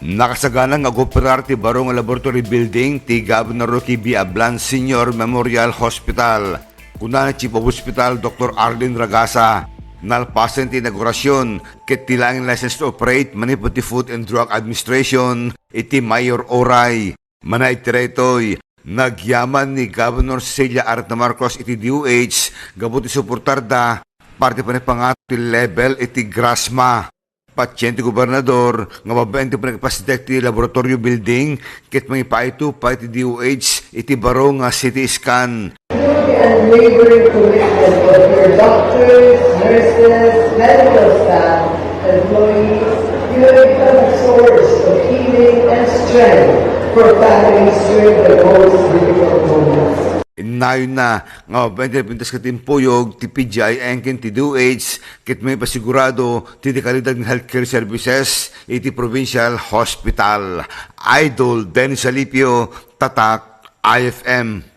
Nakasagana nga operar ti barong laboratory building ti Governor Roque B. Ablan Senior Memorial Hospital. Kuna ni Chief of Hospital Dr. Arlene Ragasa. Nalpasan ti inaugurasyon ket tilangin license to operate manipod ti Food and Drug Administration iti Mayor Oray. Manay tiretoy, nagyaman ni Governor Cecilia Arta Marcos iti DOH gabuti suportar da parte pa ni pangato ti level iti Grasma. Pasyente gobernador nga mabente pa nagpasidek ti laboratorio building ket mangipaito pa iti DOH iti baro nga CT scan. And laboring commitment of your doctors, nurses, medical staff, employees, you have become a source of healing and strength for families during the most difficult moments. Inayon na nga mabente pintas katimpuyog ti PGI engken ti DOH ket may pasigurado ti kalidad ng healthcare services iti provincial hospital. Idol Dennis Alipio, Tatak, IFM.